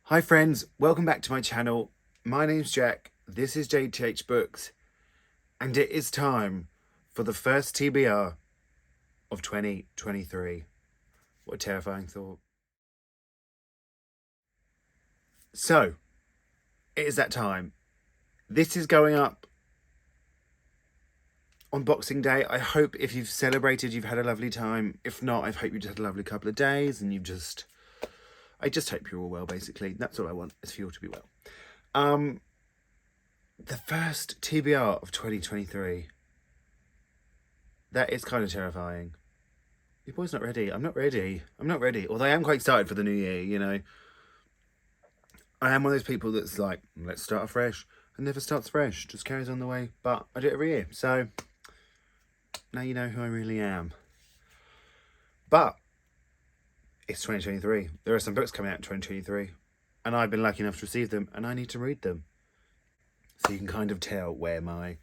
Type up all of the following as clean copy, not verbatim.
Hi friends, welcome back to my channel. My name's Jack, this is Jthbooks, and it is time for the first TBR of 2023. What a terrifying thought. So, it is that time. This is going up on Boxing Day. I hope if you've celebrated, you've had a lovely time. If not, I hope you've had a lovely couple of days and I just hope you're all well, basically. That's all I want, is for you all to be well. The first TBR of 2023. That is kind of terrifying. Your boy's not ready. I'm not ready. Although I am quite excited for the new year, you know. I am one of those people that's like, let's start afresh. And never starts fresh, just carries on the way. But I do it every year. So, now you know who I really am. But it's 2023. There are some books coming out in 2023. And I've been lucky enough to receive them. And I need to read them. So you can kind of tell where my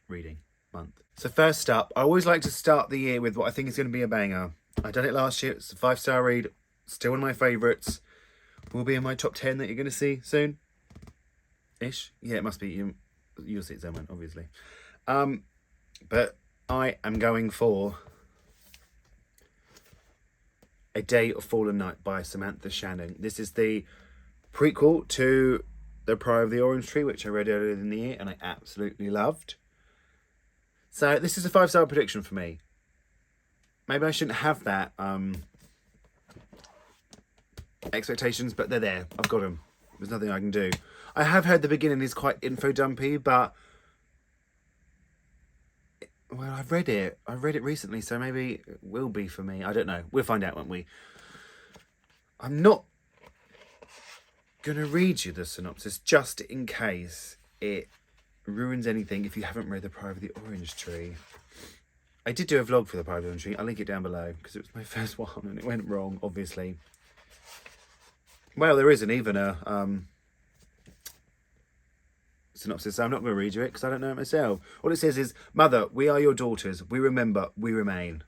reading month. So first up, I always like to start the year with what I think is going to be a banger. I done it last year. It's a 5-star read. Still one of my favourites. Will be in my top 10 that you're going to see soon. Ish. Yeah, it must be. You'll see it somewhere, obviously. But I am going for A Day of Fallen Night by Samantha Shannon. This is the prequel to The Pride of the Orange Tree, which I read earlier in the year and I absolutely loved. So this is a 5-star prediction for me. Maybe I shouldn't have that expectations, but they're there. I've got them. There's nothing I can do. I have heard the beginning is quite info dumpy, but well, I've read it recently, so maybe it will be for me. I don't know. We'll find out, won't we? I'm not gonna read you the synopsis just in case it ruins anything if you haven't read The Pride of the Orange Tree. I did do a vlog for The Pride of the Orange Tree. I'll link it down below because it was my first one and it went wrong, obviously. Well, there isn't even a synopsis, so I'm not going to read you it because I don't know it myself. All it says is, Mother, we are your daughters. We remember, we remain.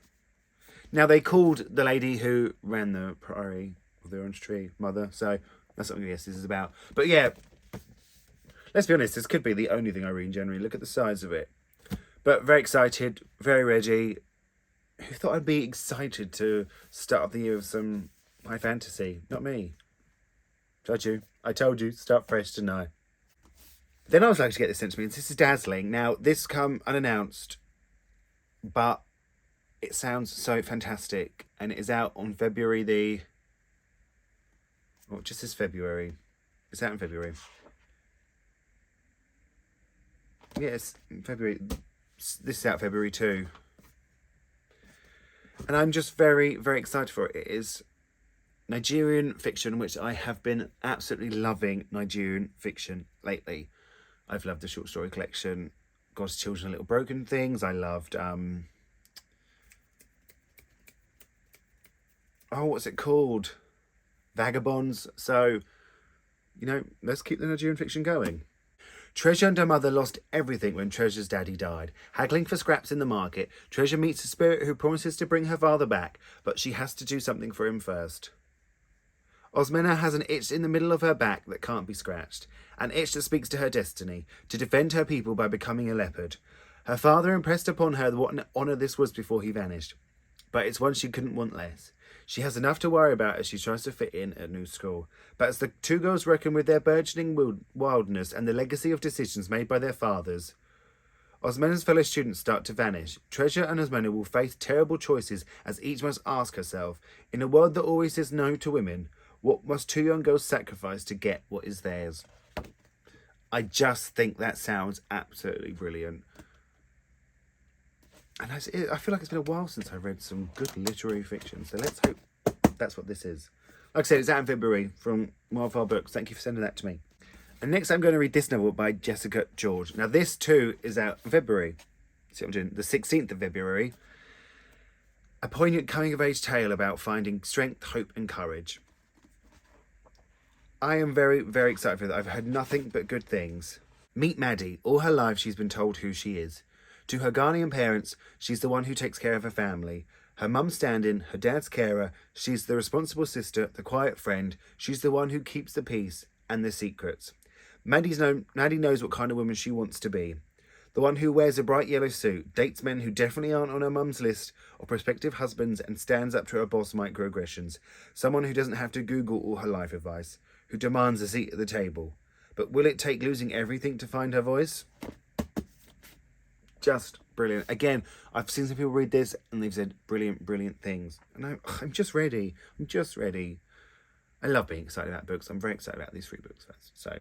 Now, they called the lady who ran the Priory of the Orange Tree Mother, so that's what I guess this is about. But yeah, let's be honest, this could be the only thing I read generally. Look at the size of it. But very excited, very ready. Who thought I'd be excited to start off the year with some high fantasy? Not me. Told you. I told you, start fresh tonight. Then I was like to get this sent to me, and this is dazzling. Now, this come unannounced, but it sounds so fantastic, and it is out on February the... Well, just this February. It's out in February. Yes, February. This is out February too. And I'm just very, very excited for it. It is Nigerian fiction, which I have been absolutely loving Nigerian fiction lately. I've loved the short story collection, God's Children and Little Broken Things. I loved, what's it called? Vagabonds. So, you know, let's keep the Nigerian fiction going. Treasure and her mother lost everything when Treasure's daddy died. Haggling for scraps in the market, Treasure meets a spirit who promises to bring her father back, but she has to do something for him first. Osmena has an itch in the middle of her back that can't be scratched, an itch that speaks to her destiny, to defend her people by becoming a leopard. Her father impressed upon her what an honour this was before he vanished, but it's one she couldn't want less. She has enough to worry about as she tries to fit in at new school. But as the two girls reckon with their burgeoning wildness and the legacy of decisions made by their fathers, Osmena's fellow students start to vanish. Treasure and Osmena will face terrible choices as each must ask herself, in a world that always says no to women, what must two young girls sacrifice to get what is theirs? I just think that sounds absolutely brilliant. And I feel like it's been a while since I read some good literary fiction. So let's hope that's what this is. Like I said, it's out in February from Wildfire Books. Thank you for sending that to me. And next I'm going to read this novel by Jessica George. Now this too is out in February. See what I'm doing? The 16th of February. A poignant coming-of-age tale about finding strength, hope and courage. I am very, very excited for that. I've heard nothing but good things. Meet Maddie. All her life she's been told who she is. To her Ghanaian parents, she's the one who takes care of her family. Her mum's stand-in, her dad's carer, she's the responsible sister, the quiet friend, she's the one who keeps the peace and the secrets. Maddie knows what kind of woman she wants to be. The one who wears a bright yellow suit, dates men who definitely aren't on her mum's list of prospective husbands, and stands up to her boss microaggressions. Someone who doesn't have to Google all her life advice, who demands a seat at the table. But will it take losing everything to find her voice? Just brilliant. Again, I've seen some people read this and they've said brilliant, brilliant things. And I'm just ready. I love being excited about books. I'm very excited about these 3 books first. So,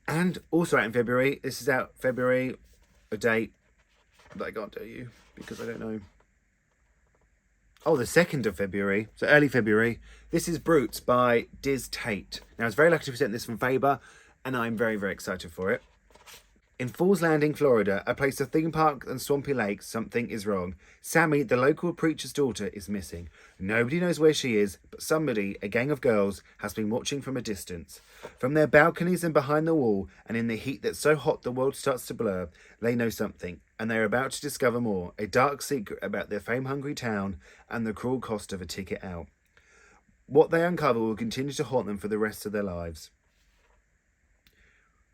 and also out in February. This is out February, a date that I can't tell you because I don't know. Oh, the 2nd of February, so early February. This is Brutes by Diz Tate. Now, I was very lucky to present this from Faber, and I'm very, very excited for it. In Falls Landing, Florida, a place of theme park and swampy lakes, something is wrong. Sammy, the local preacher's daughter, is missing. Nobody knows where she is, but somebody, a gang of girls, has been watching from a distance. From their balconies and behind the wall, and in the heat that's so hot the world starts to blur, they know something, and they're about to discover more, a dark secret about their fame-hungry town and the cruel cost of a ticket out. What they uncover will continue to haunt them for the rest of their lives.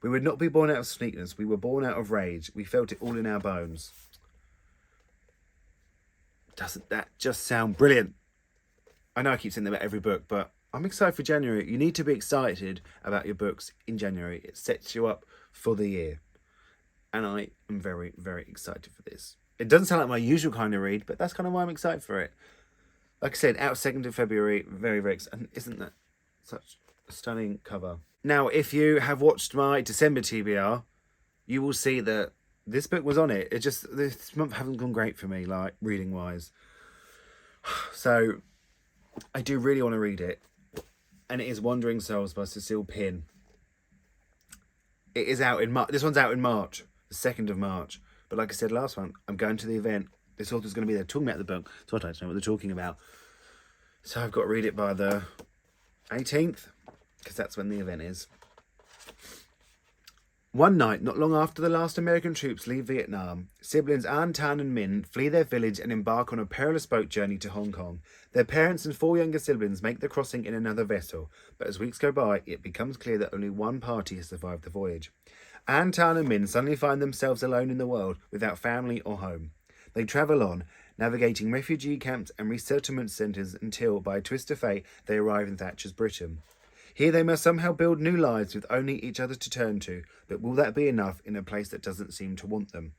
We would not be born out of sweetness, we were born out of rage. We felt it all in our bones. Doesn't that just sound brilliant? I know I keep saying that about every book, but I'm excited for January. You need to be excited about your books in January. It sets you up for the year. And I am very, very excited for this. It doesn't sound like my usual kind of read, but that's kind of why I'm excited for it. Like I said, out 2nd of February, very, very excited. Isn't that such a stunning cover? Now, if you have watched my December TBR, you will see that this book was on it. This month hasn't gone great for me, like, reading-wise. So, I do really want to read it. And it is Wandering Souls by Cecile Pinn. It is out in March. This one's out in March, the 2nd of March. But like I said last one, I'm going to the event. This author's going to be there talking about the book, so I don't know what they're talking about. So I've got to read it by the 18th. Because that's when the event is. One night, not long after the last American troops leave Vietnam, siblings An, Tan and Min flee their village and embark on a perilous boat journey to Hong Kong. Their parents and 4 younger siblings make the crossing in another vessel, but as weeks go by, it becomes clear that only one party has survived the voyage. An, Tan and Min suddenly find themselves alone in the world, without family or home. They travel on, navigating refugee camps and resettlement centres until, by a twist of fate, they arrive in Thatcher's Britain. Here they must somehow build new lives with only each other to turn to, but will that be enough in a place that doesn't seem to want them?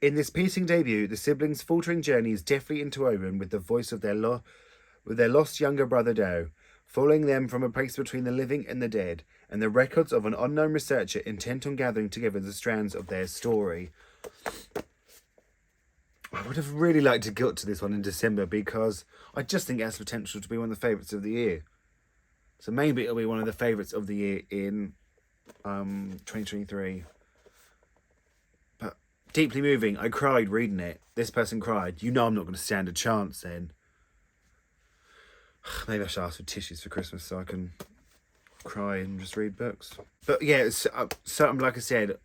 In this piercing debut, the siblings' faltering journey is deftly interwoven with the voice of their lost younger brother Doe, following them from a place between the living and the dead, and the records of an unknown researcher intent on gathering together the strands of their story. I would have really liked to get to this one in December because I just think it has potential to be one of the favourites of the year. So maybe it'll be one of the favourites of the year in 2023. But deeply moving. I cried reading it. This person cried. You know I'm not going to stand a chance then. Maybe I should ask for tissues for Christmas so I can cry and just read books. But yeah, it's, like I said, it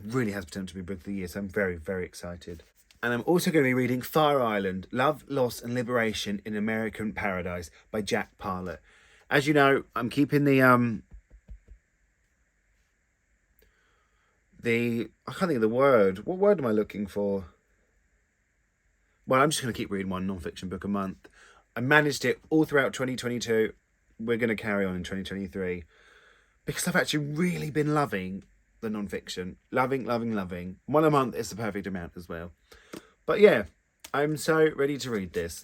really has potential to be book of the year. So I'm very, very excited. And I'm also going to be reading Fire Island, Love, Loss and Liberation in American Paradise by Jack Parlett. As you know, I'm keeping I can't think of the word. What word am I looking for? Well, I'm just going to keep reading one non-fiction book a month. I managed it all throughout 2022. We're going to carry on in 2023. Because I've actually really been loving the non-fiction. Loving. One a month is the perfect amount as well. But yeah, I'm so ready to read this.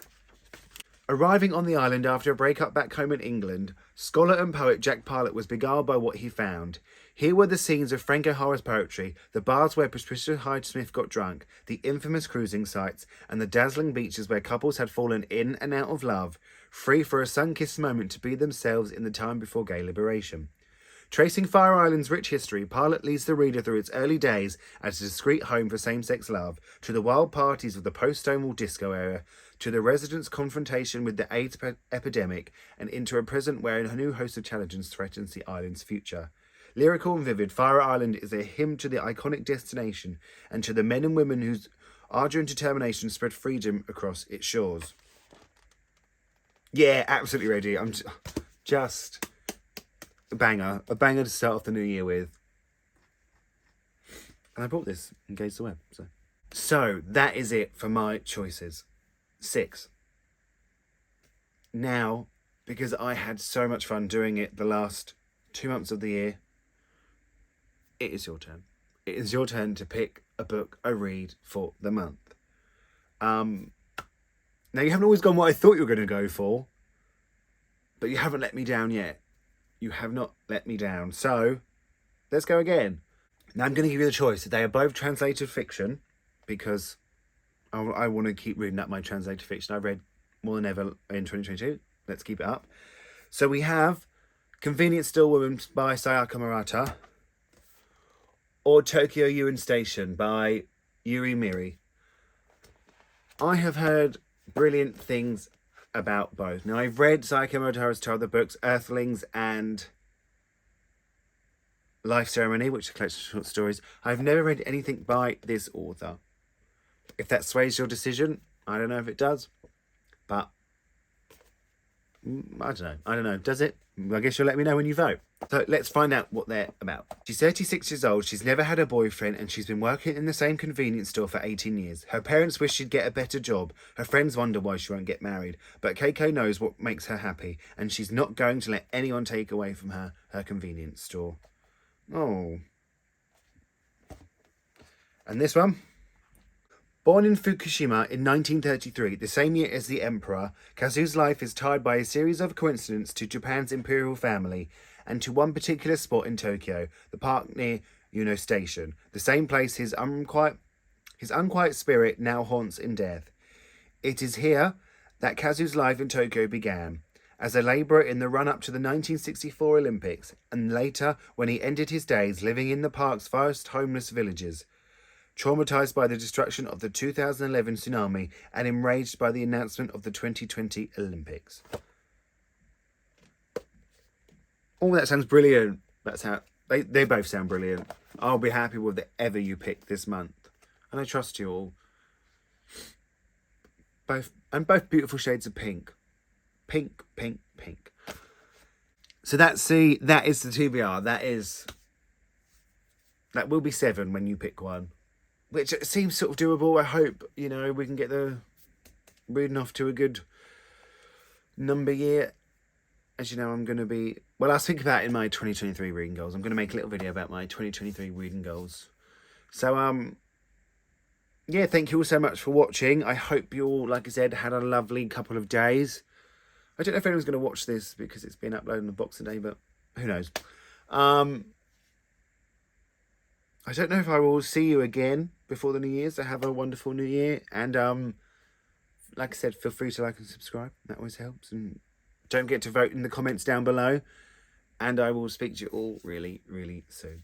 Arriving on the island after a breakup back home in England, scholar and poet Jack Parlett was beguiled by what he found. Here were the scenes of Frank O'Hara's poetry, the bars where Patricia Hyde-Smith got drunk, the infamous cruising sites, and the dazzling beaches where couples had fallen in and out of love, free for a sun-kissed moment to be themselves in the time before gay liberation. Tracing Fire Island's rich history, Parlett leads the reader through its early days as a discreet home for same-sex love, to the wild parties of the post-Stonewall disco era, to the residents' confrontation with the AIDS epidemic, and into a present where a new host of challenges threatens the island's future. Lyrical and vivid, Fire Island is a hymn to the iconic destination and to the men and women Ardour and determination spread freedom across its shores. Yeah, absolutely ready. I'm just a banger to start off the new year with. And I bought this and Engage the Web. So that is it for my choices. 6. Now, because I had so much fun doing it the last 2 months of the year, it is your turn. It is your turn to pick a book I read for the month. Now, you haven't always gone what I thought you were going to go for, but you haven't let me down yet. You have not let me down. So, let's go again. Now, I'm going to give you the choice. They are both translated fiction, because I want to keep reading up my translated fiction. I've read more than ever in 2022. Let's keep it up. So we have Convenient Still Woman by Sayaka Murata, or Tokyo Yuin Station by Yuri Miri. I have heard brilliant things about both. Now, I've read Sayaka Murata's two other books, Earthlings and Life Ceremony, which is a collection of short stories. I've never read anything by this author. If that sways your decision, I don't know if it does, but I don't know. Does it? I guess you'll let me know when you vote. So let's find out what they're about. She's 36 years old, she's never had a boyfriend, and she's been working in the same convenience store for 18 years. Her parents wish she'd get a better job. Her friends wonder why she won't get married. But Keiko knows what makes her happy, and she's not going to let anyone take away from her convenience store. Oh. And this one? Born in Fukushima in 1933, the same year as the Emperor, Kazu's life is tied by a series of coincidences to Japan's imperial family and to one particular spot in Tokyo, the park near Yuno Station, the same place his unquiet spirit now haunts in death. It is here that Kazu's life in Tokyo began, as a labourer in the run-up to the 1964 Olympics, and later when he ended his days living in the park's first homeless villages. Traumatised by the destruction of the 2011 tsunami and enraged by the announcement of the 2020 Olympics. Oh, that sounds brilliant. That's how they both sound brilliant. I'll be happy with whatever you pick this month, and I trust you all. Both beautiful shades of pink. Pink, pink, pink. So that is the TBR. That will be 7 when you pick one. Which seems sort of doable. I hope, we can get the reading off to a good number year. As you know, I'm going to be... Well, I'll think about it in my 2023 reading goals. I'm going to make a little video about my 2023 reading goals. So, yeah, thank you all so much for watching. I hope you all, like I said, had a lovely couple of days. I don't know if anyone's going to watch this because it's been uploaded on Boxing Day, but who knows. I don't know if I will see you again before the New Year's. So have a wonderful New Year. And like I said, feel free to like and subscribe. That always helps. And don't forget to vote in the comments down below. And I will speak to you all really, really soon.